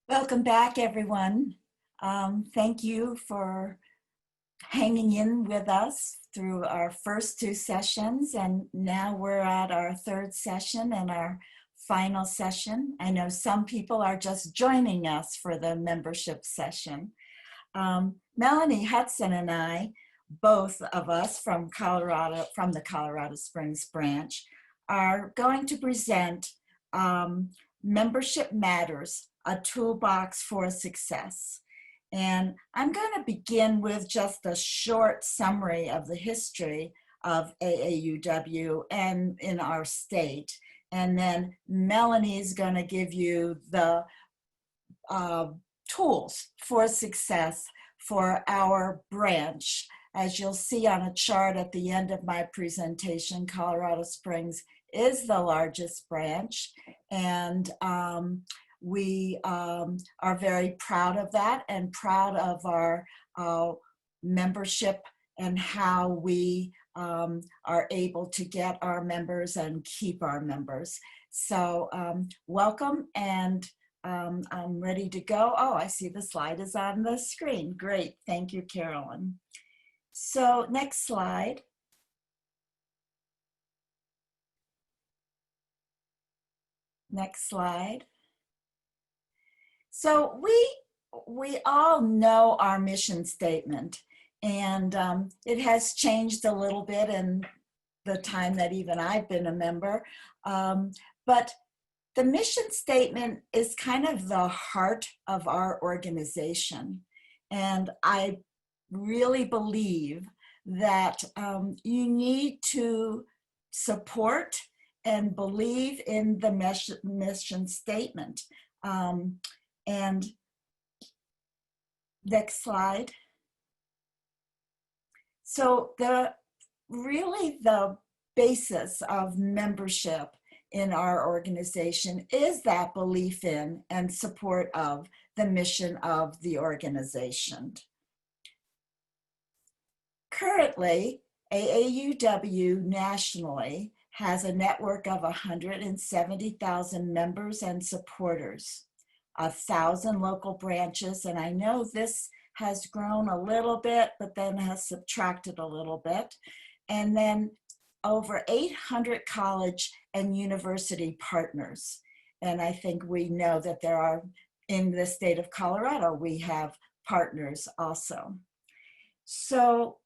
Welcome back, everyone. Thank you for hanging in with us through our first two sessions, and now we're at our third session and our final session. I know some people are just joining us for the membership session. Melanie Hudson and I, both of us from Colorado, from the Colorado Springs branch, are going to present Membership Matters, a toolbox for success. And I'm going to begin with just a short summary of the history of AAUW and in our state. And then Melanie is going to give you the tools for success for our branch. As you'll see on a chart at the end of my presentation, Colorado Springs is the largest branch, and we are very proud of that and proud of our membership and how we are able to get our members and keep our members. So welcome, and I'm ready to go. Oh, I see the slide is on the screen. Great, thank you, Carolyn. So next slide. Next slide. So we all know our mission statement, and it has changed a little bit in the time that even I've been a member. But the mission statement is kind of the heart of our organization. And I really believe that you need to support and believe in the mission statement. And next slide. So really the basis of membership in our organization is that belief in and support of the mission of the organization. Currently, AAUW nationally has a network of 170,000 members and supporters, 1,000 local branches, and I know this has grown a little bit, but then has subtracted a little bit, and then over 800 college and university partners. And I think we know that there are, in the state of Colorado, we have partners also. So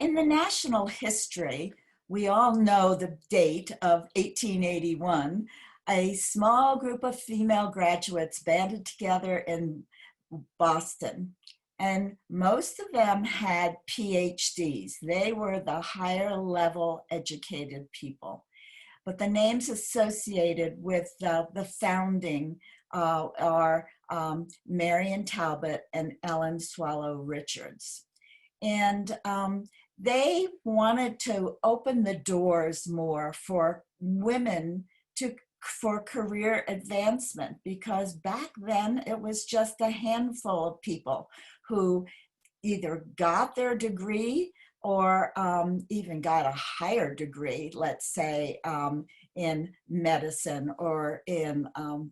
in the national history, we all know the date of 1881. A small group of female graduates banded together in Boston, and most of them had PhDs. They were the higher level educated people. But the names associated with the founding are Marion Talbot and Ellen Swallow Richards. And they wanted to open the doors more for women for career advancement, because back then it was just a handful of people who either got their degree or even got a higher degree, let's say in medicine or in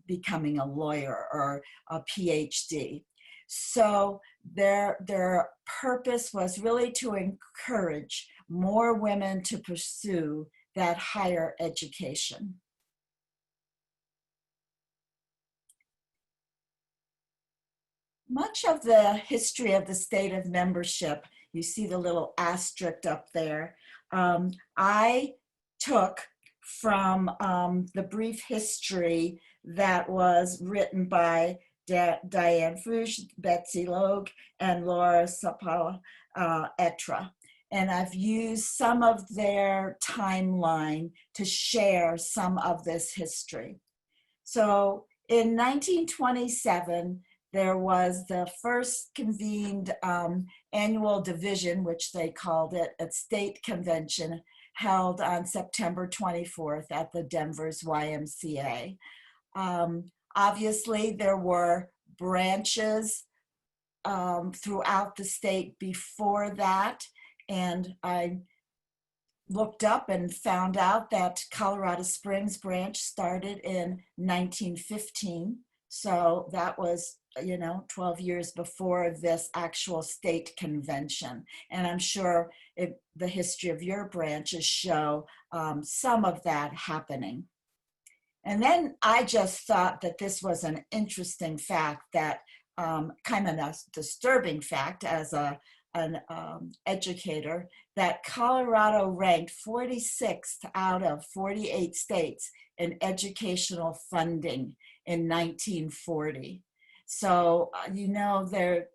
becoming a lawyer or a PhD. So their purpose was really to encourage more women to pursue that higher education. Much of the history of the state of membership, you see the little asterisk up there, I took from the brief history that was written by Diane Fouche, Betsy Logue, and Laura Sapala Etra. And I've used some of their timeline to share some of this history. So in 1927, there was the first convened annual division, which they called it, a state convention held on September 24th at the Denver's YMCA. Obviously, there were branches throughout the state before that, and I looked up and found out that Colorado Springs branch started in 1915. So that was, 12 years before this actual state convention. And I'm sure the history of your branches show some of that happening. And then I just thought that this was an interesting fact that kind of a disturbing fact as an educator, that Colorado ranked 46th out of 48 states in educational funding in 1940. So, there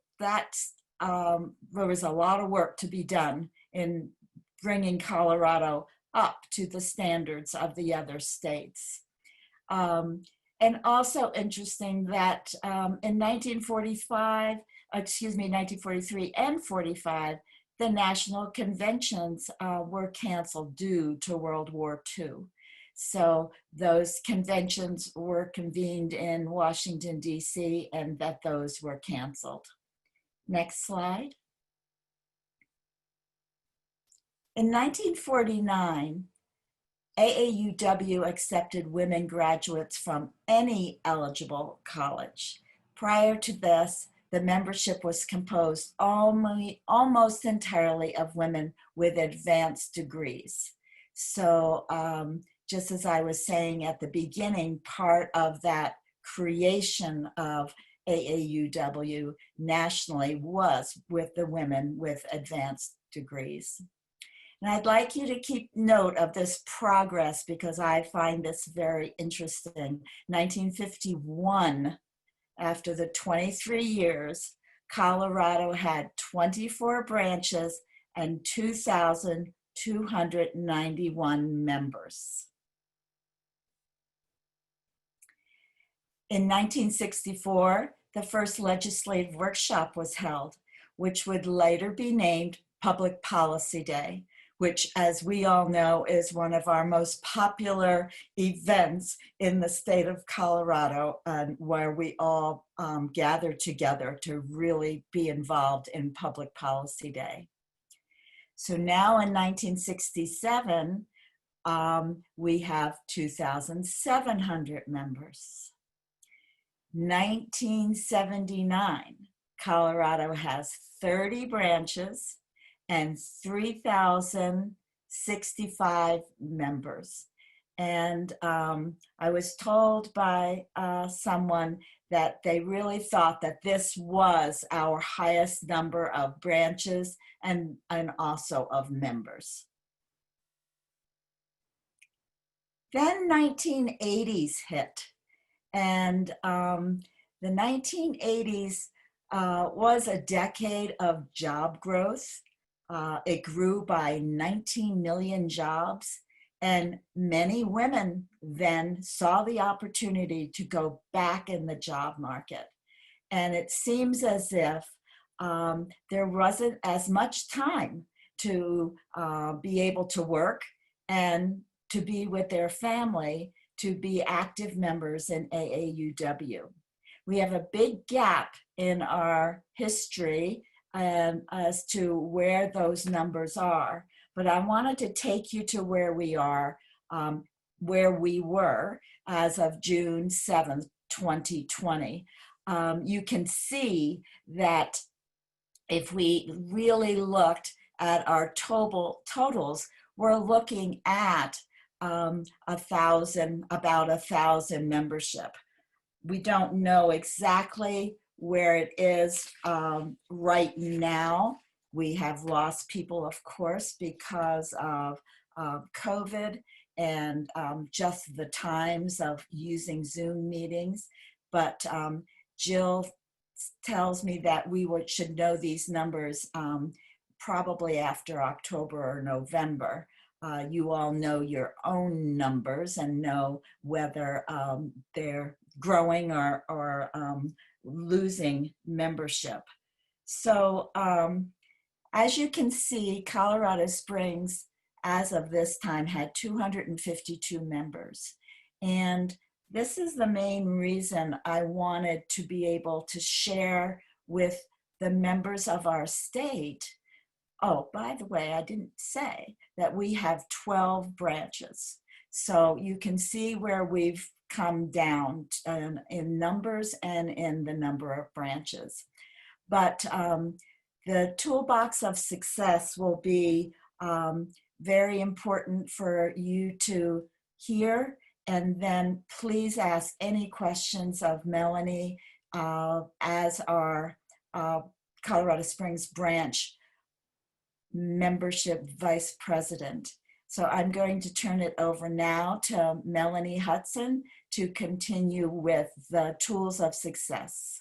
was a lot of work to be done in bringing Colorado up to the standards of the other states. And also interesting that in 1943 and 45, the national conventions were canceled due to World War II. So those conventions were convened in Washington, D.C., and that those were canceled. Next slide. In 1949, AAUW accepted women graduates from any eligible college. Prior to this, the membership was composed almost entirely of women with advanced degrees. So just as I was saying at the beginning, part of that creation of AAUW nationally was with the women with advanced degrees. And I'd like you to keep note of this progress because I find this very interesting. 1951, after the 23 years, Colorado had 24 branches and 2,291 members. In 1964, the first legislative workshop was held, which would later be named Public Policy Day, which, as we all know, is one of our most popular events in the state of Colorado, where we all gather together to really be involved in Public Policy Day. So now in 1967, we have 2,700 members. 1979, Colorado has 30 branches and 3,065 members. And I was told by someone that they really thought that this was our highest number of branches and also of members. Then 1980s hit. And the 1980s was a decade of job growth. It grew by 19 million jobs, and many women then saw the opportunity to go back in the job market. And it seems as if there wasn't as much time to be able to work and to be with their family, to be active members in AAUW. We have a big gap in our history as to where those numbers are. But I wanted to take you to where we are, where we were as of June 7th, 2020. You can see that if we really looked at our totals, we're looking at about 1,000 membership. We don't know exactly where it is right now. We have lost people, of course, because of COVID and just the times of using Zoom meetings. But Jill tells me that we should know these numbers probably after October or November. You all know your own numbers and know whether they're growing or losing membership. So as you can see, Colorado Springs, as of this time, had 252 members. And this is the main reason I wanted to be able to share with the members of our state Oh, by the way, I didn't say that we have 12 branches. So you can see where we've come down in numbers and in the number of branches. But the toolbox of success will be very important for you to hear. And then please ask any questions of Melanie as our Colorado Springs branch membership vice president. So I'm going to turn it over now to Melanie Hudson to continue with the tools of success.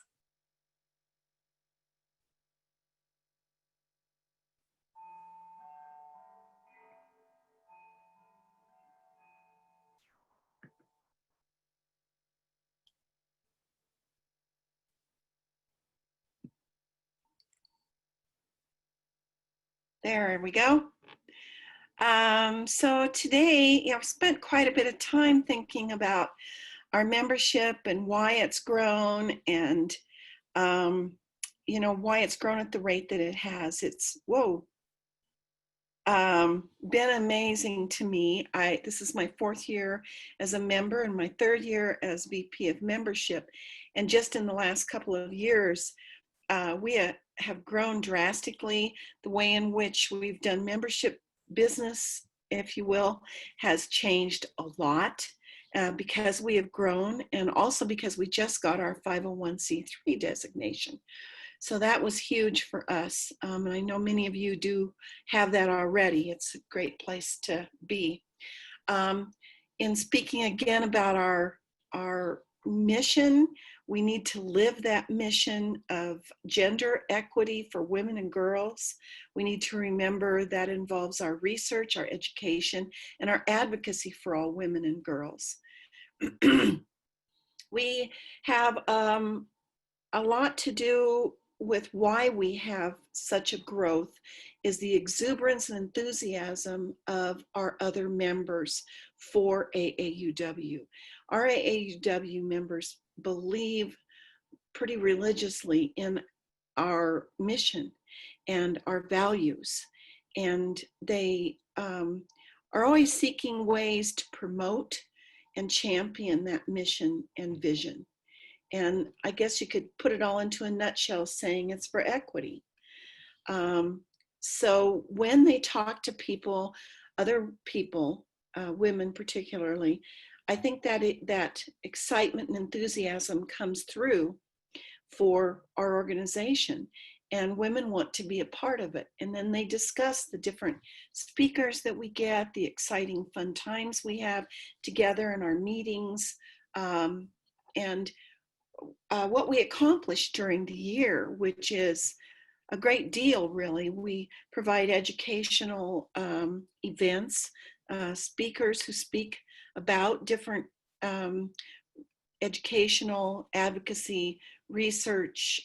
There we go. So today, I've spent quite a bit of time thinking about our membership and why it's grown, and why it's grown at the rate that it has. It's been amazing to me. This is my 4th year as a member and my 3rd year as VP of membership, and just in the last couple of years, we have grown drastically. The way in which we've done membership business, if you will, has changed a lot because we have grown, and also because we just got our 501c3 designation. So that was huge for us. And I know many of you do have that already. It's a great place to be. In speaking again about our mission, we need to live that mission of gender equity for women and girls. We need to remember that involves our research, our education, and our advocacy for all women and girls. We have a lot to do with why we have such a growth is the exuberance and enthusiasm of our other members for AAUW. Our AAUW members believe pretty religiously in our mission and our values, and they are always seeking ways to promote and champion that mission and vision. And I guess you could put it all into a nutshell saying it's for equity. So when they talk to people, other people, women particularly, I think that that excitement and enthusiasm comes through for our organization, and women want to be a part of it. And then they discuss the different speakers that we get, the exciting fun times we have together in our meetings, and what we accomplished during the year, which is a great deal, really. We provide educational events, speakers who speak about different educational advocacy, research,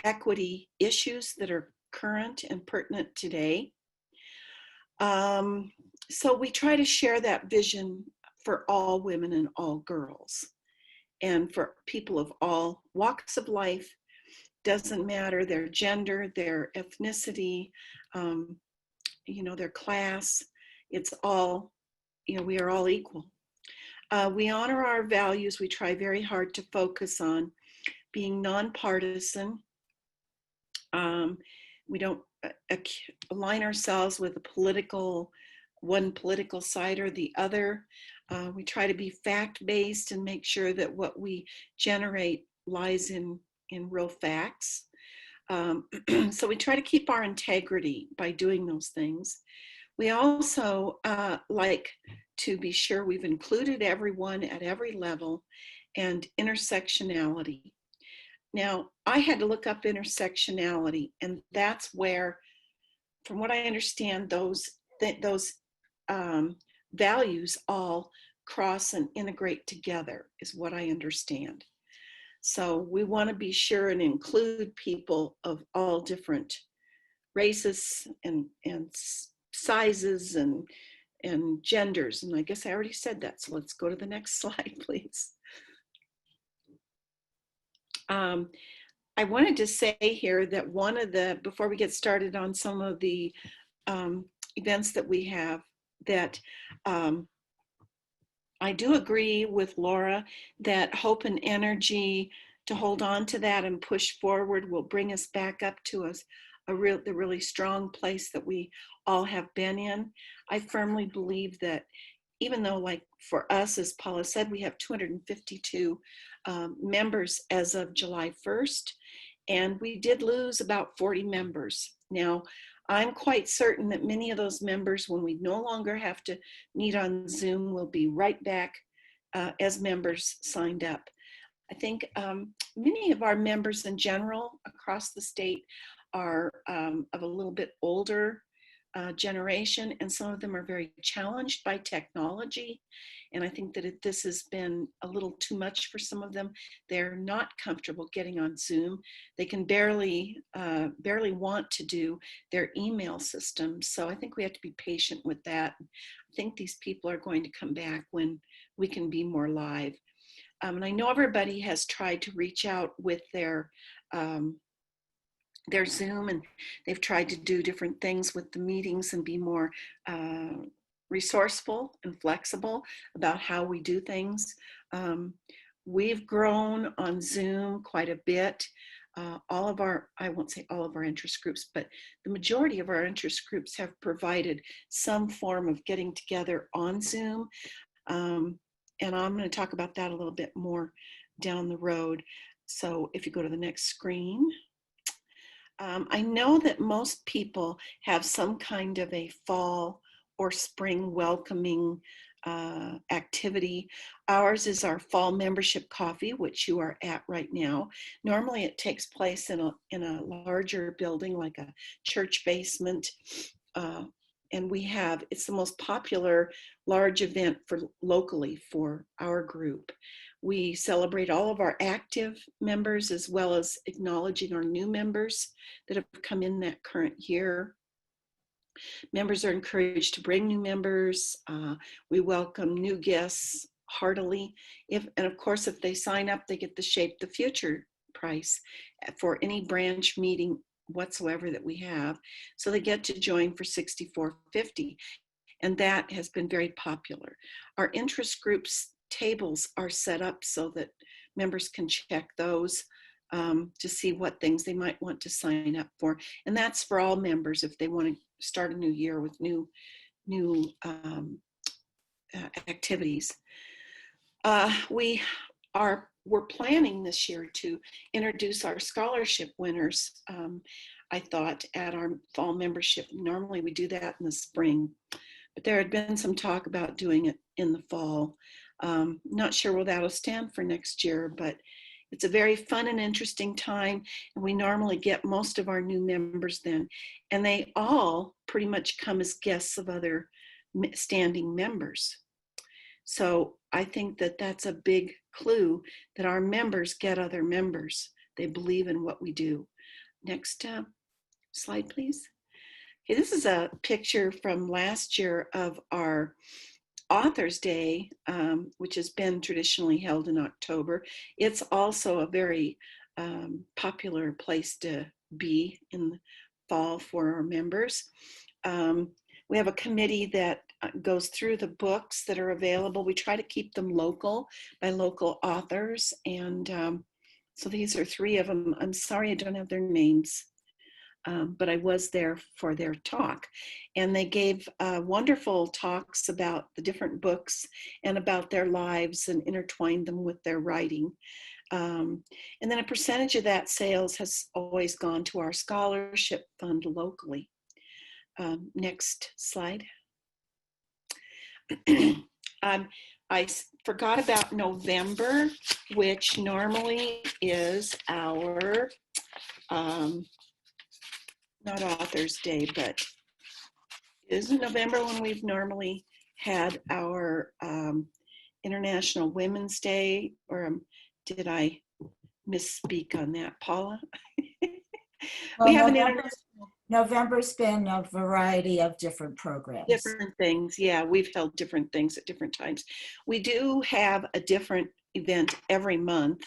equity issues that are current and pertinent today. So we try to share that vision for all women and all girls, and for people of all walks of life. Doesn't matter their gender, their ethnicity, their class. It's all, we are all equal. We honor our values. We try very hard to focus on being nonpartisan. We don't align ourselves with one political side or the other. We try to be fact-based and make sure that what we generate lies in real facts. So we try to keep our integrity by doing those things. We also like to be sure we've included everyone at every level, and intersectionality. Now, I had to look up intersectionality, and that's where, from what I understand, those values all cross and integrate together, is what I understand. So we want to be sure and include people of all different races and sizes and genders. And I guess I already said that, so let's go to the next slide, please. I wanted to say here that one of the, before we get started on some of the events that we have, that I do agree with Laura that hope and energy to hold on to that and push forward will bring us back up to the really strong place that we all have been in. I firmly believe that even though, like for us, as Paula said, we have 252 members as of July 1st, and we did lose about 40 members. Now, I'm quite certain that many of those members, when we no longer have to meet on Zoom, will be right back as members signed up. I think many of our members in general across the state are of a little bit older generation, and some of them are very challenged by technology. And I think that this has been a little too much for some of them. They're not comfortable getting on Zoom. They can barely want to do their email system. So I think we have to be patient with that. I think these people are going to come back when we can be more live. And I know everybody has tried to reach out with their Zoom, and they've tried to do different things with the meetings and be more resourceful and flexible about how we do things. We've grown on Zoom quite a bit. All of our, I won't say all of our interest groups, but the majority of our interest groups have provided some form of getting together on Zoom. And I'm going to talk about that a little bit more down the road. So if you go to the next screen. I know that most people have some kind of a fall or spring welcoming activity. Ours is our fall membership coffee, which you are at right now. Normally it takes place in a larger building, like a church basement. And it's the most popular large event locally for our group. We celebrate all of our active members as well as acknowledging our new members that have come in that current year. Members are encouraged to bring new members. We welcome new guests heartily. And of course, if they sign up, they get the Shape the Future price for any branch meeting whatsoever that we have. So they get to join for $64.50. And that has been very popular. Our interest groups tables are set up so that members can check those to see what things they might want to sign up for. And that's for all members if they want to start a new year with new activities. We're planning this year to introduce our scholarship winners. I thought at our fall membership. Normally we do that in the spring, but there had been some talk about doing it in the fall. Not sure where that'll stand for next year, but it's a very fun and interesting time. And we normally get most of our new members then. And they all pretty much come as guests of other standing members. So I think that that's a big clue that our members get other members. They believe in what we do. Next slide, please. Okay, this is a picture from last year of our Authors Day, which has been traditionally held in October. It's also a very popular place to be in the fall for our members. We have a committee that goes through the books that are available. We try to keep them local by local authors. And so these are 3 of them. I'm sorry I don't have their names. But I was there for their talk, and they gave wonderful talks about the different books and about their lives and intertwined them with their writing. And then a percentage of that sales has always gone to our scholarship fund locally. Next slide. I forgot about November, which normally is our not Authors Day, but isn't November when we've normally had our International Women's Day? Or did I misspeak on that, Paula? Well, We have an international. November's been a variety of different programs. Different things, yeah. We've held different things at different times. We do have a different event every month.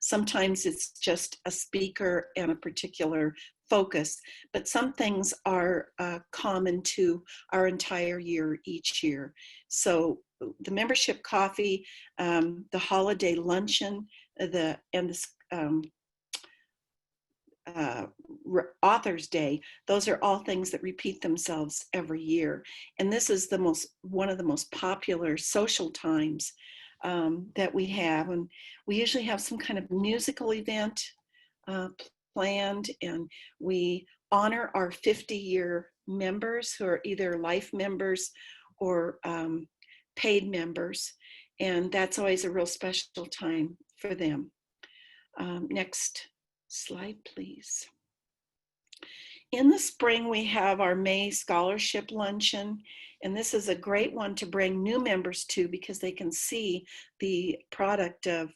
Sometimes it's just a speaker and a particular focus, but some things are common to our entire year each year. So the membership coffee, the holiday luncheon, and the Author's Day, those are all things that repeat themselves every year. And this is one of the most popular social times that we have. And we usually have some kind of musical event planned, and we honor our 50-year members who are either life members or paid members. And that's always a real special time for them. Next slide, please. In the spring, we have our May Scholarship Luncheon, and this is a great one to bring new members to because they can see the product of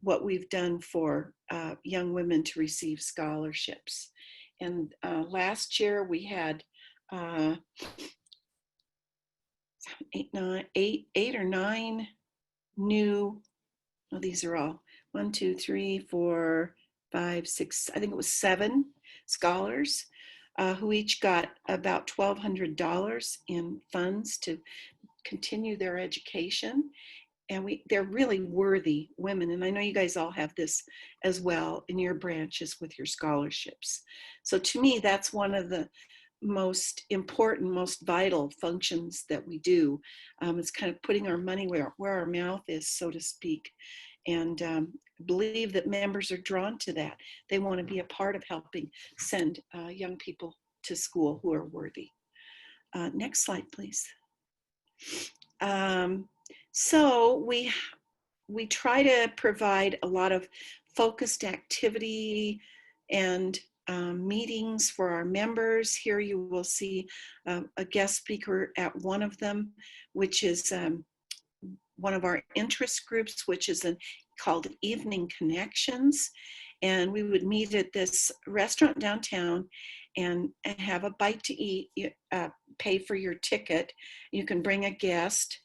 what we've done for young women to receive scholarships. And last year we had eight or nine new, well, these are all 1, 2, 3, 4, 5, 6, I think it was 7 scholars who each got about $1,200 in funds to continue their education. And they're really worthy women. And I know you guys all have this as well in your branches with your scholarships. So to me, that's one of the most important, most vital functions that we do. It's kind of putting our money where our mouth is, so to speak. And believe that members are drawn to that. They want to be a part of helping send young people to school who are worthy. Next slide, please. So we try to provide a lot of focused activity and meetings for our members. Here you will see a guest speaker at one of them, which is one of our interest groups, which is called Evening Connections. And we would meet at this restaurant downtown and have a bite to eat, pay for your ticket. You can bring a guest,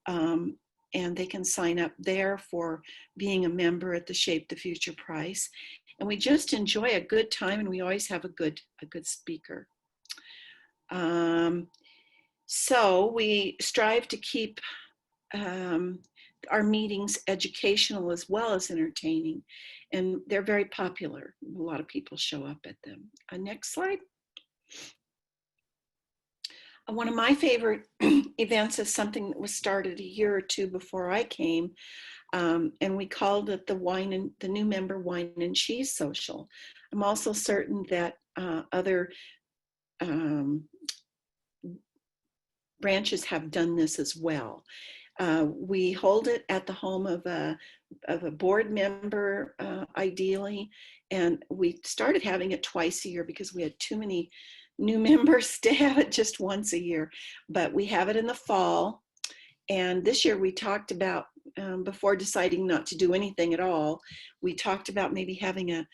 and they can sign up there for being a member at the Shape the Future price. And we just enjoy a good time, and we always have a good speaker. So we strive to keep our meetings educational as well as entertaining, and they're very popular. A lot of people show up at them. Next slide. One of my favorite events is something that was started a year or two before I came, and we called it the New Member Wine and Cheese Social. I'm also certain that other branches have done this as well. We hold it at the home of a board member, ideally, and we started having it twice a year because we had too many new members to have it just once a year. But we have it in the fall, and this year we talked about, before deciding not to do anything at all, we talked about maybe having a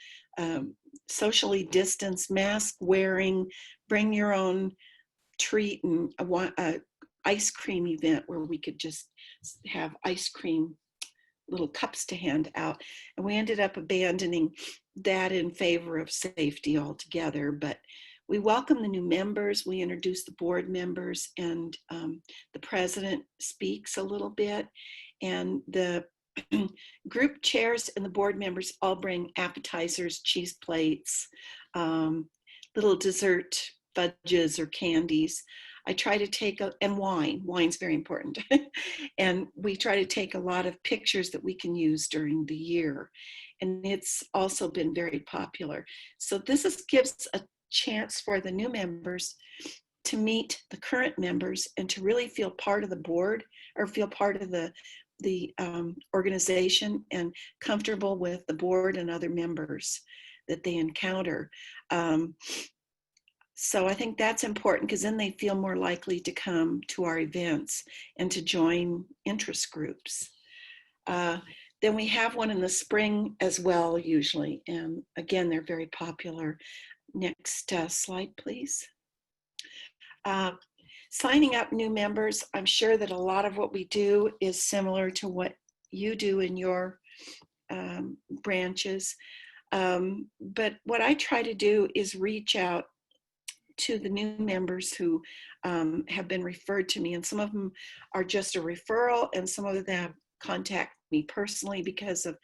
socially distanced, mask wearing, bring your own treat, and a ice cream event where we could just have ice cream little cups to hand out. And we ended up abandoning that in favor of safety altogether. But we welcome the new members, we introduce the board members, and the president speaks a little bit. And the group chairs and the board members all bring appetizers, cheese plates, little dessert fudges or candies. I try to take and wine's very important. And we try to take a lot of pictures that we can use during the year. And it's also been very popular. So this gives a chance for the new members to meet the current members and to really feel part of the board or feel part of the organization and comfortable with the board and other members that they encounter. So I think that's important because then they feel more likely to come to our events and to join interest groups. Then we have one in the spring as well, usually. And again, they're very popular. Next slide, please. Signing up new members, I'm sure that a lot of what we do is similar to what you do in your branches. But what I try to do is reach out to the new members who have been referred to me, and some of them are just a referral, and some of them contact me personally because of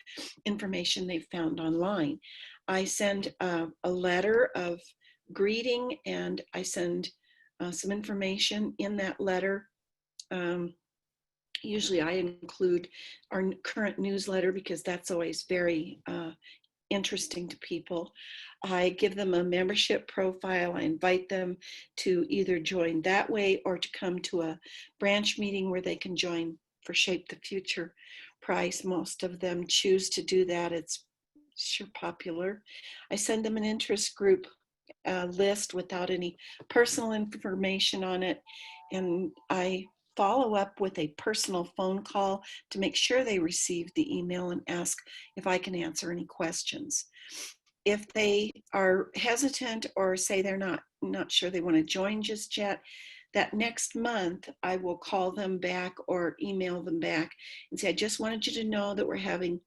information they've found online. I send a letter of greeting, and I send some information in that letter. Usually I include our current newsletter because that's always very interesting to people. I give them a membership profile. I invite them to either join that way or to come to a branch meeting where they can join for Shape the Future price. Most of them choose to do that. It's sure popular. I send them an interest group list without any personal information on it. And I follow up with a personal phone call to make sure they receive the email and ask if I can answer any questions. If they are hesitant or say they're not sure they want to join just yet, that next month I will call them back or email them back and say, I just wanted you to know that we're having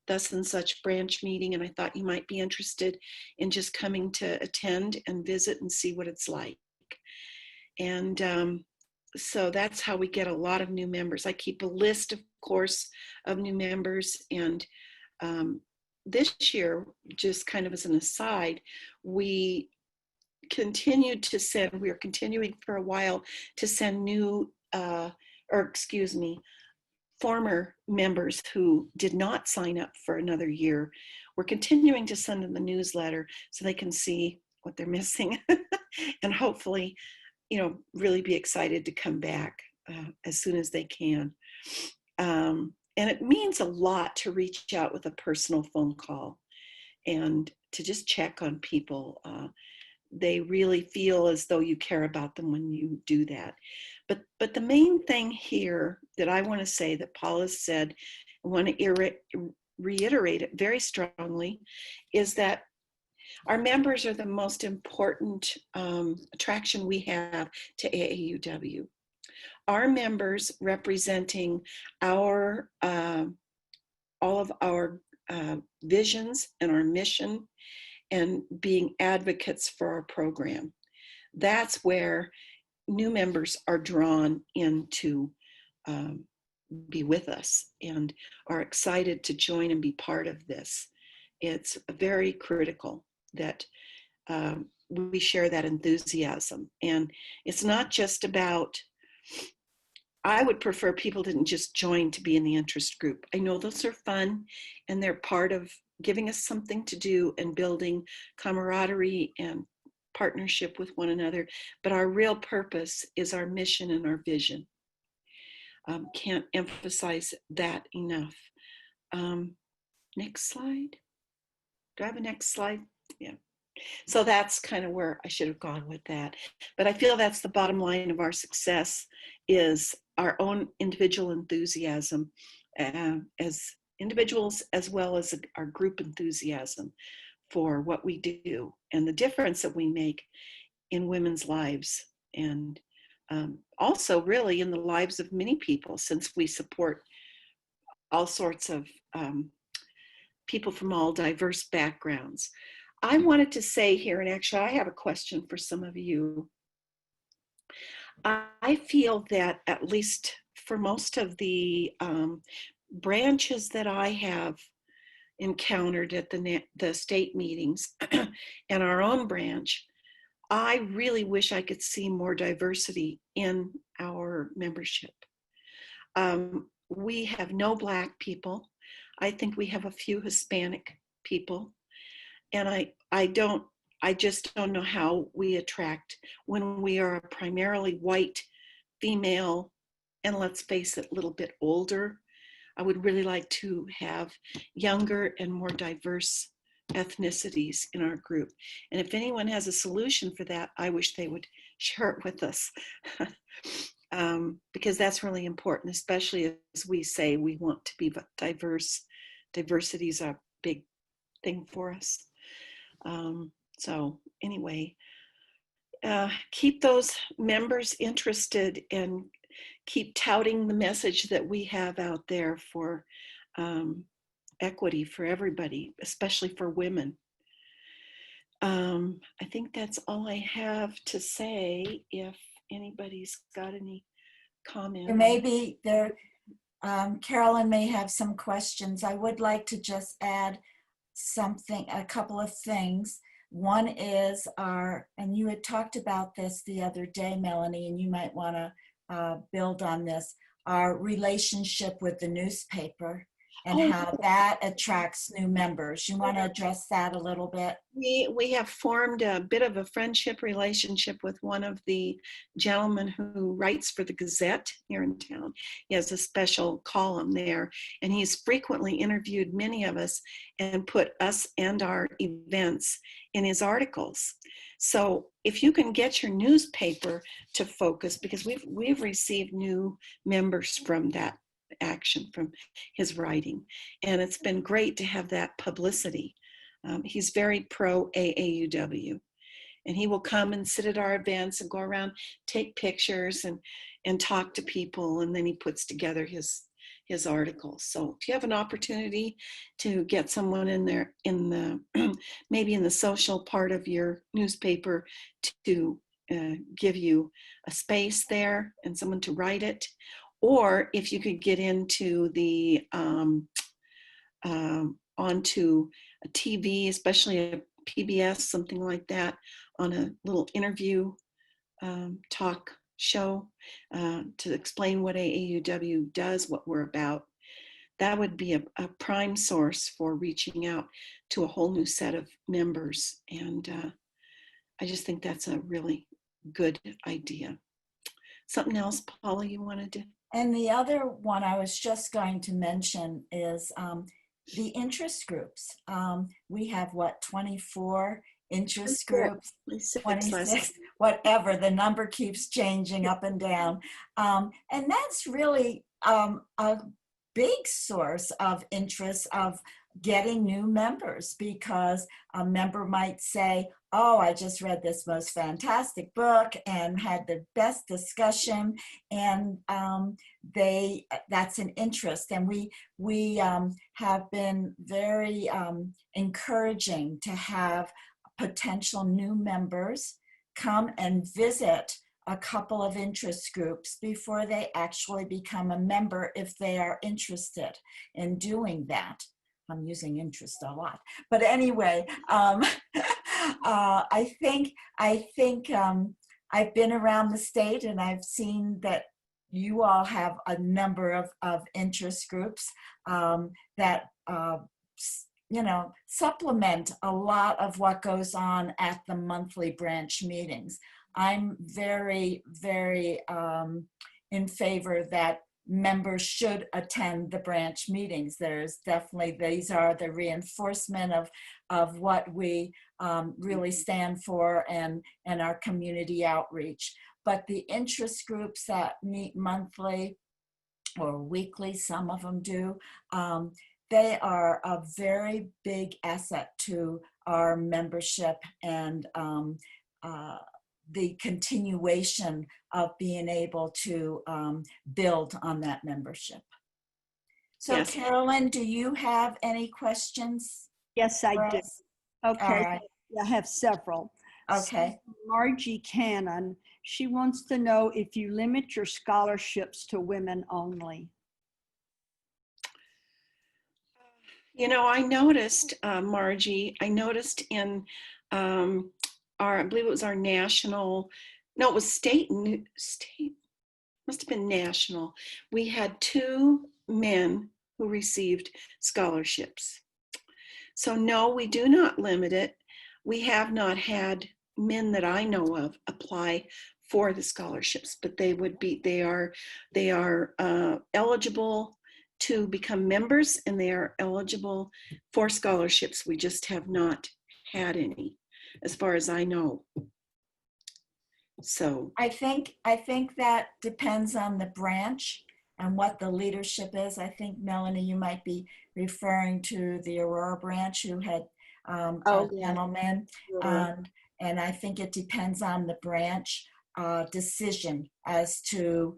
thus and such branch meeting, and I thought you might be interested in just coming to attend and visit and see what it's like. And so that's how we get a lot of new members. I keep a list, of course, of new members. And this year, just kind of as an aside, we are continuing for a while to send former members who did not sign up for another year. We're continuing to send them the newsletter so they can see what they're missing and hopefully, really be excited to come back as soon as they can. And it means a lot to reach out with a personal phone call and to just check on people. They really feel as though you care about them when you do that. But the main thing here that I want to say that Paula said, I want to reiterate it very strongly, is that our members are the most important attraction we have to AAUW. Our members representing all of our visions and our mission and being advocates for our program. That's where new members are drawn in to be with us and are excited to join and be part of this. It's very critical that we share that enthusiasm. And it's not just about, I would prefer people didn't just join to be in the interest group. I know those are fun and they're part of giving us something to do and building camaraderie and partnership with one another. But our real purpose is our mission and our vision. Can't emphasize that enough. Next slide. Do I have a next slide? Yeah. So that's kind of where I should have gone with that. But I feel that's the bottom line of our success, is our own individual enthusiasm as individuals, as well as our group enthusiasm for what we do and the difference that we make in women's lives, and also really in the lives of many people, since we support all sorts of people from all diverse backgrounds. I wanted to say here, and actually I have a question for some of you. I feel that at least for most of the branches that I have encountered at the state meetings and our own branch, I really wish I could see more diversity in our membership. We have no Black people. I think we have a few Hispanic people. And I just don't know how we attract when we are a primarily white female, and let's face it, a little bit older. I would really like to have younger and more diverse ethnicities in our group. And if anyone has a solution for that, I wish they would share it with us. Because that's really important, especially as we say we want to be diverse. Diversity is a big thing for us. So anyway, keep those members interested and keep touting the message that we have out there for equity for everybody, especially for women. I think that's all I have to say. If anybody's got any comments. There may be, Carolyn may have some questions. I would like to just add a couple of things. One is and you had talked about this the other day, Melanie, and you might want to build on this, our relationship with the newspaper and how that attracts new members. You want to address that a little bit? We have formed a bit of a friendship relationship with one of the gentlemen who writes for the Gazette here in town. He has a special column there, and he's frequently interviewed many of us and put us and our events in his articles. So if you can get your newspaper to focus, because we've received new members from that action, from his writing, and it's been great to have that publicity. He's very pro AAUW, and he will come and sit at our events and go around, take pictures and talk to people, and then he puts together his articles. So if you have an opportunity to get someone in there in the maybe in the social part of your newspaper to give you a space there and someone to write it, or if you could get into the onto a TV, especially a PBS, something like that, on a little interview talk show to explain what AAUW does, what we're about, that would be a prime source for reaching out to a whole new set of members. And I just think that's a really good idea. Something else, Paula, you wanted to? And the other one I was just going to mention is the interest groups. We have 24 interest groups, 26, whatever, the number keeps changing up and down. And that's really a big source of interest of getting new members, because a member might say, oh, I just read this most fantastic book and had the best discussion, and that's an interest. And we have been very encouraging to have potential new members come and visit a couple of interest groups before they actually become a member, if they are interested in doing that. I'm using interest a lot, but anyway, I think I've been around the state, and I've seen that you all have a number of interest groups that supplement a lot of what goes on at the monthly branch meetings. I'm very, very in favor that members should attend the branch meetings. There's definitely, these are the reinforcement of what we really stand for, and our community outreach. But the interest groups that meet monthly or weekly, some of them do, they are a very big asset to our membership and the continuation of being able to build on that membership. So yes. Carolyn, do you have any questions? Yes, I do. Okay, right. I have several. Okay. So Margie Cannon, she wants to know if you limit your scholarships to women only. You know, I noticed, Margie, I noticed in I believe it was our national, no, it was state, must have been national. We had 2 men who received scholarships. So no, we do not limit it. We have not had men that I know of apply for the scholarships, but they are eligible to become members, and they are eligible for scholarships. We just have not had any, as far as I know. So I think that depends on the branch and what the leadership is. I think, Melanie, you might be referring to the Aurora branch, who had a gentleman, and I think it depends on the branch decision as to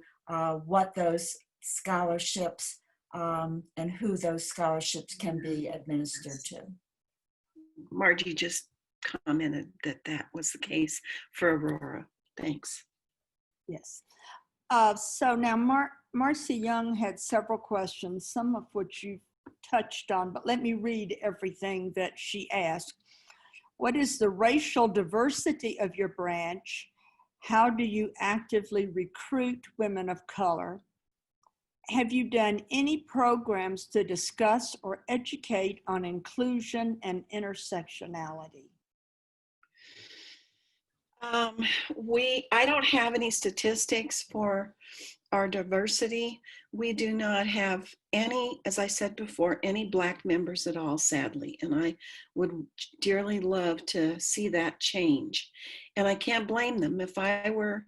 what those scholarships and who those scholarships can be administered to. Margie just commented that that was the case for Aurora. Thanks. Yes. So now Marcy Young had several questions, some of which you touched on, but let me read everything that she asked. What is the racial diversity of your branch? How do you actively recruit women of color? Have you done any programs to discuss or educate on inclusion and intersectionality? I don't have any statistics for our diversity. We do not have any, as I said before, any Black members at all, sadly. And I would dearly love to see that change. And I can't blame them. If I were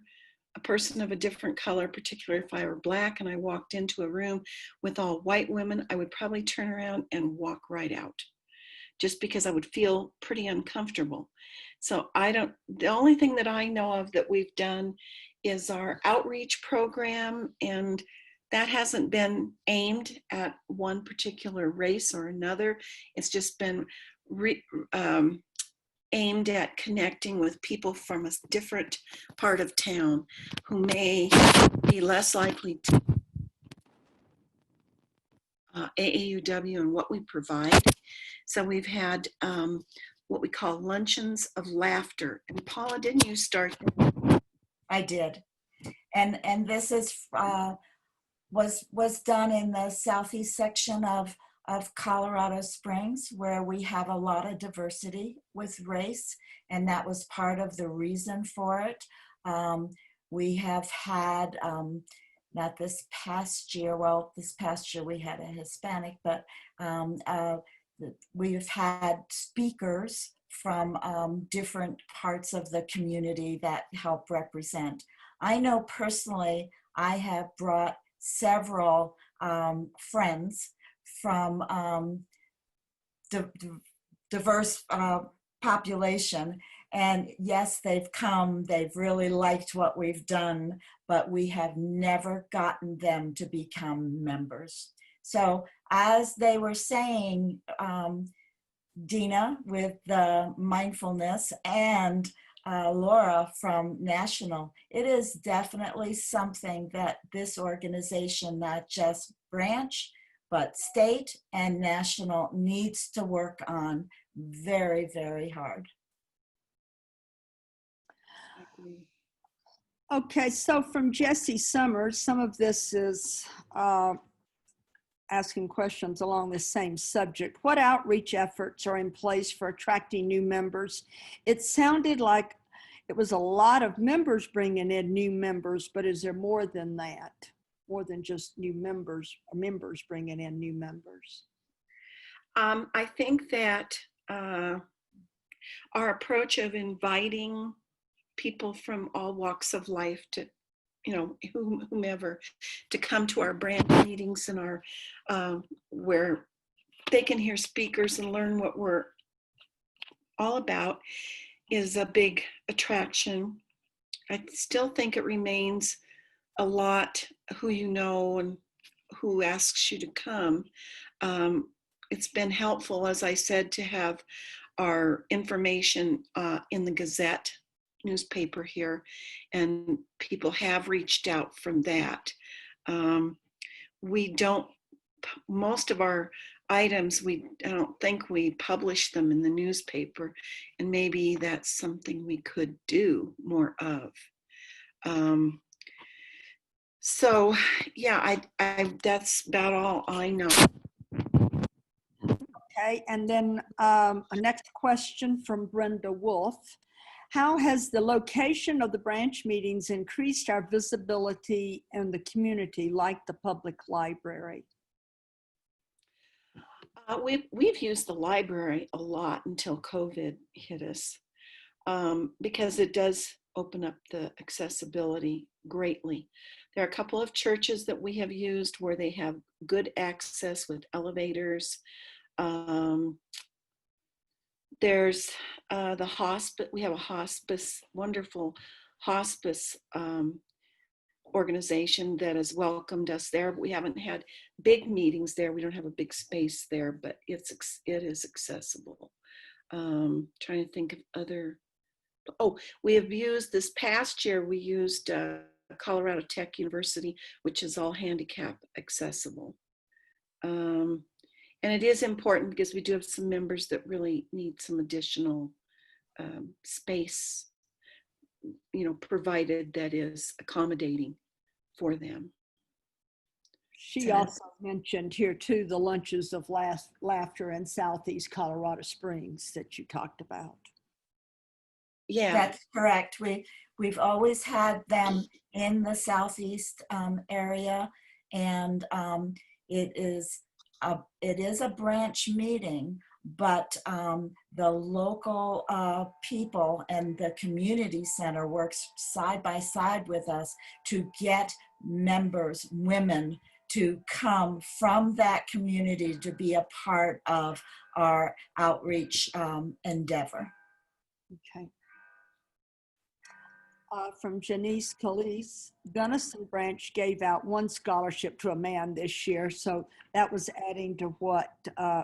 a person of a different color, particularly if I were Black and I walked into a room with all white women, I would probably turn around and walk right out, just because I would feel pretty uncomfortable. So the only thing that I know of that we've done is our outreach program, and that hasn't been aimed at one particular race or another. It's just been aimed at connecting with people from a different part of town who may be less likely to AAUW and what we provide. So we've had what we call luncheons of laughter. And Paula, didn't you start? I did. And this is was done in the southeast section of Colorado Springs, where we have a lot of diversity with race, and that was part of the reason for it. We have had, not this past year, well, this past year we had a Hispanic, but we've had speakers from different parts of the community that help represent. I know personally, I have brought several friends from diverse population, and yes, they've come, they've really liked what we've done, but we have never gotten them to become members. So as they were saying, Dina with the mindfulness and Laura from National, it is definitely something that this organization, not just branch, but state and national, needs to work on very, very hard. Okay, so from Jesse Summers, some of this is asking questions along the same subject. What outreach efforts are in place for attracting new members? It sounded like it was a lot of members bringing in new members, but is there more than that? More than just new members, members bringing in new members? I think that our approach of inviting people from all walks of life to, whomever, to come to our branch meetings and our where they can hear speakers and learn what we're all about is a big attraction. I still think it remains a lot who you know and who asks you to come. It's been helpful, as I said, to have our information in the Gazette newspaper here, and people have reached out from that. We don't, most of our items, I don't think we publish them in the newspaper, and maybe that's something we could do more of. So yeah, I that's about all I know. Okay, and then a next question from Brenda Wolf. How has the location of the branch meetings increased our visibility in the community, like the public library? We've used the library a lot until COVID hit us, because it does open up the accessibility greatly. There are a couple of churches that we have used where they have good access with elevators. There's the hospice. We have a hospice, wonderful hospice organization that has welcomed us there. We haven't had big meetings there. We don't have a big space there, but it is accessible. Trying to think of other. Oh, we have used this past year. We used Colorado Tech University, which is all handicap accessible. And it is important because we do have some members that really need some additional space, provided that is accommodating for them. She also mentioned here too the lunches of laughter in Southeast Colorado Springs that you talked about. Yeah, That's correct. We've always had them in the Southeast area, and it is a branch meeting, but the local people and the community center works side by side with us to get members, women, to come from that community to be a part of our outreach endeavor. Okay. From Janice Calise, Gunnison Branch gave out one scholarship to a man this year, so that was adding to what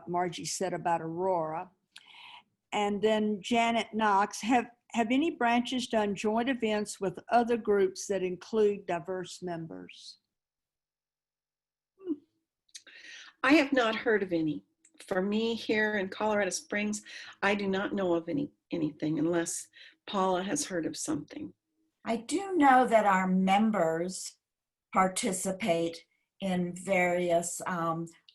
Margie said about Aurora. And then Janet Knox, have any branches done joint events with other groups that include diverse members? I have not heard of any. For me here in Colorado Springs, I do not know of anything unless Paula has heard of something. I do know that our members participate in various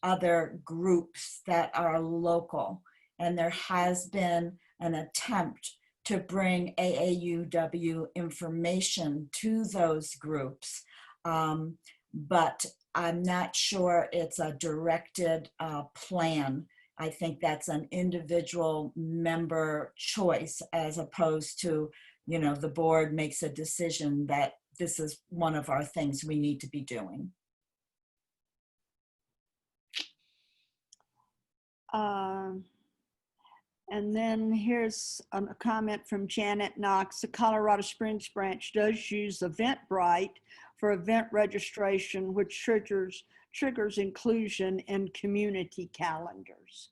other groups that are local, and there has been an attempt to bring AAUW information to those groups, but I'm not sure it's a directed plan. I think that's an individual member choice, as opposed to, the board makes a decision that this is one of our things we need to be doing. And then here's a comment from Janet Knox. The Colorado Springs branch does use Eventbrite for event registration, which triggers inclusion in community calendars.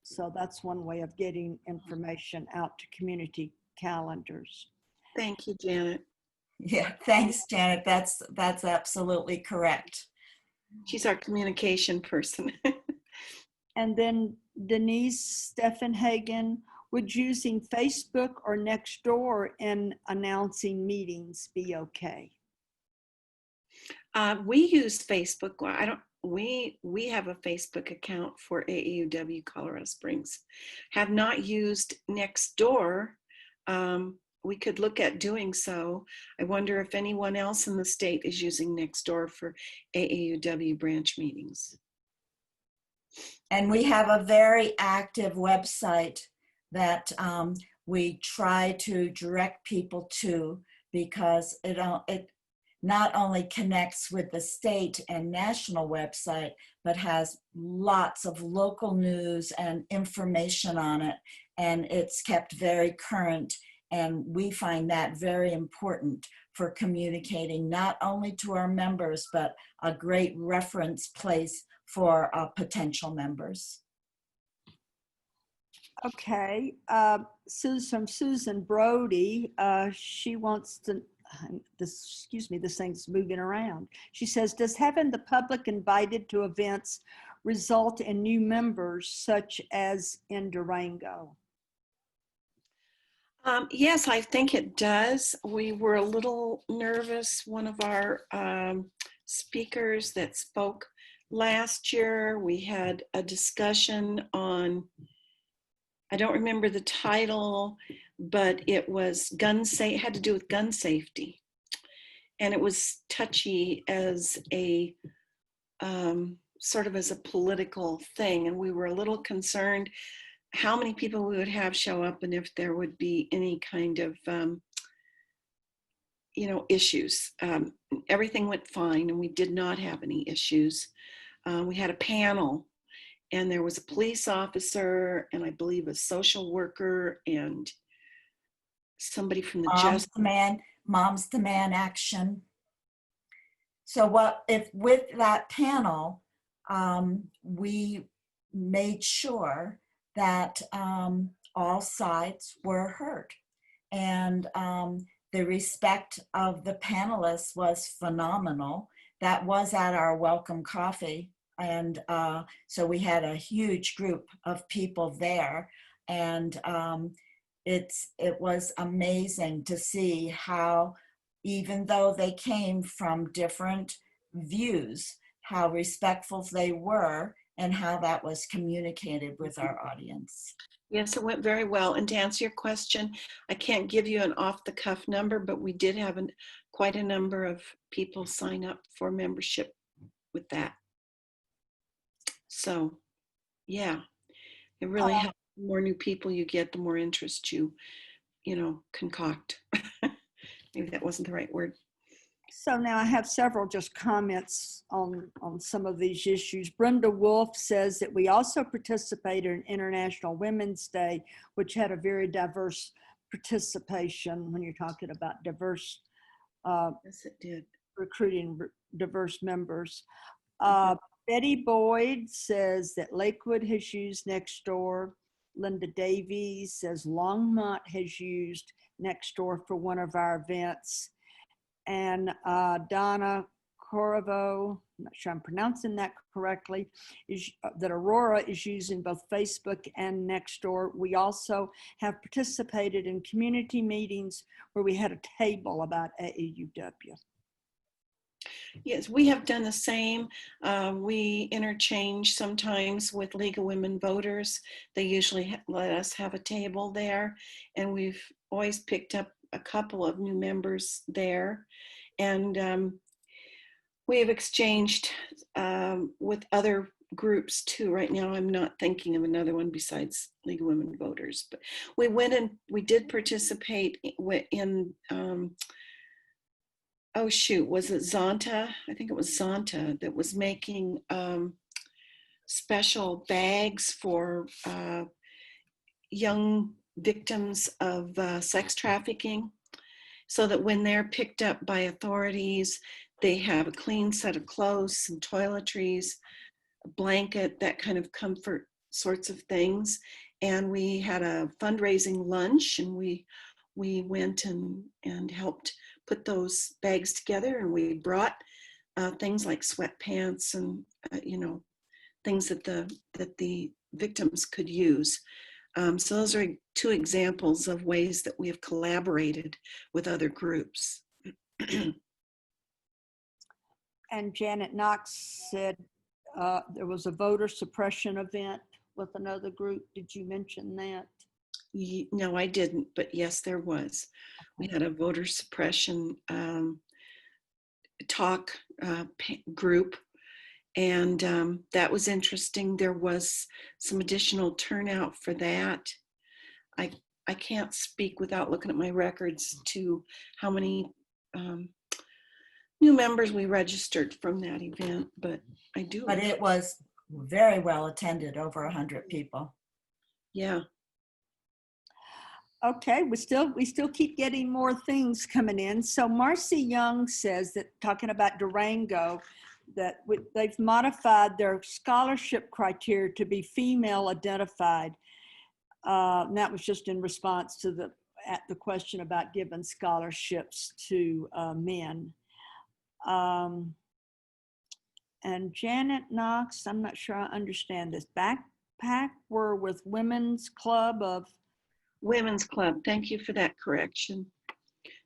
So that's one way of getting information out to community calendars. Thank you, Janet. Yeah, thanks, Janet. That's absolutely correct. She's our communication person. And then Denise Steffenhagen, would using Facebook or Nextdoor in announcing meetings be okay? We use Facebook. We have a Facebook account for AAUW Colorado Springs. Have not used Nextdoor. We could look at doing so. I wonder if anyone else in the state is using Nextdoor for AAUW branch meetings. And we have a very active website that we try to direct people to, because it not only connects with the state and national website, but has lots of local news and information on it. And it's kept very current. And we find that very important for communicating not only to our members, but a great reference place for potential members. Okay, from Susan Brody, she wants to, this thing's moving around. She says, does having the public invited to events result in new members such as in Durango? Yes, I think it does. We were a little nervous. One of our speakers that spoke last year, we had a discussion on, I don't remember the title, but it was had to do with gun safety. And it was touchy as a sort of as a political thing. And we were a little concerned how many people we would have show up and if there would be any kind of, issues. Everything went fine and we did not have any issues. We had a panel and there was a police officer and I believe a social worker and somebody from the Moms to Man Action. So what if with that panel, we made sure that all sides were heard. And the respect of the panelists was phenomenal. That was at our welcome coffee. And so we had a huge group of people there. And it was amazing to see how, even though they came from different views, how respectful they were and how that was communicated with our audience. Yes, it went very well. And to answer your question, I can't give you an off-the-cuff number, but we did have quite a number of people sign up for membership with that. So, yeah, it really helps. The more new people you get, the more interest you concoct. Maybe that wasn't the right word. So now I have several just comments on some of these issues. Brenda Wolf says that we also participated in International Women's Day, which had a very diverse participation when you're talking about diverse Yes, it did. recruiting diverse members. Mhm. Betty Boyd says that Lakewood has used Nextdoor. Linda Davies says Longmont has used Nextdoor for one of our events. And Donna Corvo, I'm not sure I'm pronouncing that correctly, is that Aurora is using both Facebook and Nextdoor. We also have participated in community meetings where we had a table about AAUW. Yes, we have done the same. We interchange sometimes with League of Women Voters. They usually let us have a table there, and we've always picked up a couple of new members there. And we have exchanged with other groups too. Right now, I'm not thinking of another one besides League of Women Voters, but we went and we did participate in oh shoot, was it Zonta? I think it was Zonta that was making special bags for young victims of sex trafficking, so that when they're picked up by authorities, they have a clean set of clothes, some toiletries, a blanket, that kind of comfort sorts of things. And we had a fundraising lunch, and we went and helped put those bags together, and we brought things like sweatpants and things that the victims could use. So those are two examples of ways that we have collaborated with other groups. And Janet Knox said there was a voter suppression event with another group. Did you mention that? No, I didn't, but yes, there was. We had a voter suppression talk group, and that was interesting. There was some additional turnout for that. I can't speak without looking at my records to how many new members we registered from that event, but I do. But it was very well attended, over 100 people. Yeah. Okay, we still keep getting more things coming in. So Marcy Young says that, talking about Durango, that they've modified their scholarship criteria to be female identified. And that was just in response to the question about giving scholarships to men. And Janet Knox, I'm not sure I understand this. Backpack were with Women's Club of Women's Club. Thank you for that correction.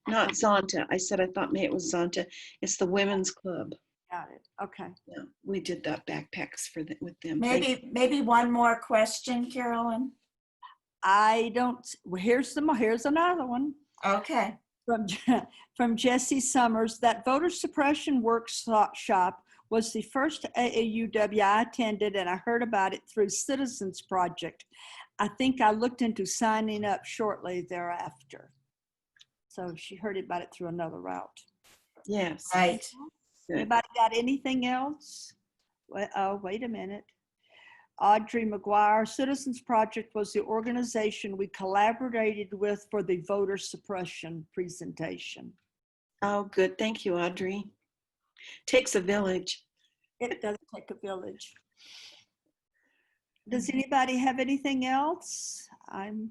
Not Zonta. I said I thought maybe it was Zonta. It's the Women's Club. Got it. Okay. Yeah, we did that backpacks with them. Maybe one more question, Carolyn. I don't. Well, here's another one. Okay. From Jesse Summers. That voter suppression workshop was the first AAUW I attended, and I heard about it through Citizens Project. I think I looked into signing up shortly thereafter. So she heard about it through another route. Yes. Right. Anybody got anything else? Oh, wait a minute. Audrey McGuire, Citizens Project was the organization we collaborated with for the voter suppression presentation. Oh, good. Thank you, Audrey. Takes a village. It does take a village. Does anybody have anything else? I'm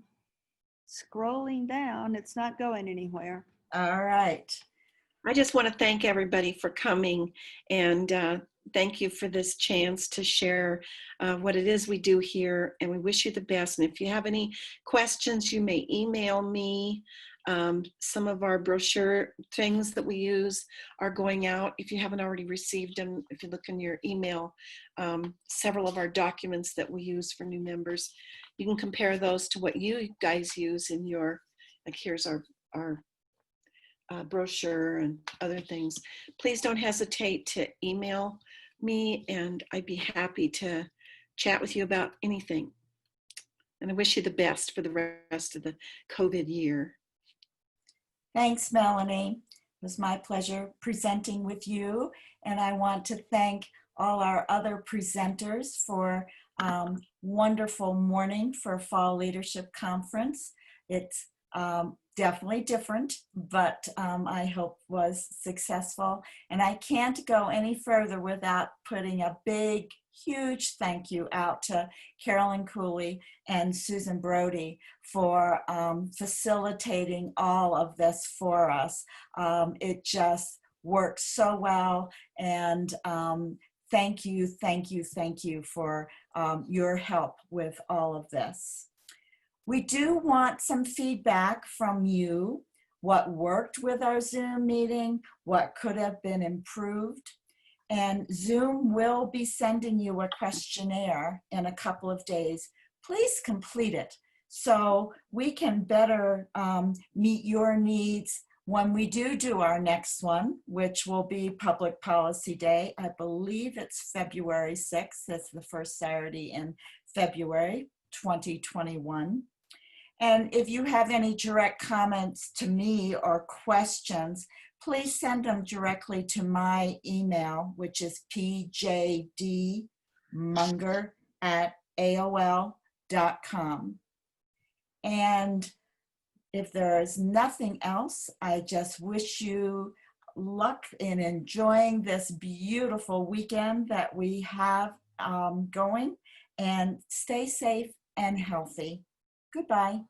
scrolling down. It's not going anywhere. All right. I just want to thank everybody for coming, and thank you for this chance to share what it is we do here, and we wish you the best. And if you have any questions, you may email me. Some of our brochure things that we use are going out. If you haven't already received them, if you look in your email, several of our documents that we use for new members, you can compare those to what you guys use in your, like here's our brochure and other things. Please don't hesitate to email me, and I'd be happy to chat with you about anything. And I wish you the best for the rest of the COVID year. Thanks, Melanie. It was my pleasure presenting with you. And I want to thank all our other presenters for wonderful morning for Fall Leadership Conference. It's definitely different, but I hope was successful. And I can't go any further without putting a big, huge thank you out to Carolyn Cooley and Susan Brody for facilitating all of this for us. It just works so well, and thank you, thank you, thank you for your help with all of this. We do want some feedback from you. What worked with our Zoom meeting? What could have been improved? And Zoom will be sending you a questionnaire in a couple of days. Please complete it so we can better meet your needs when we do our next one, which will be Public Policy Day. I believe it's February 6th. That's the first Saturday in February 2021. And if you have any direct comments to me or questions, please send them directly to my email, which is pjdmunger@aol.com. And if there is nothing else, I just wish you luck in enjoying this beautiful weekend that we have going, and stay safe and healthy. Goodbye.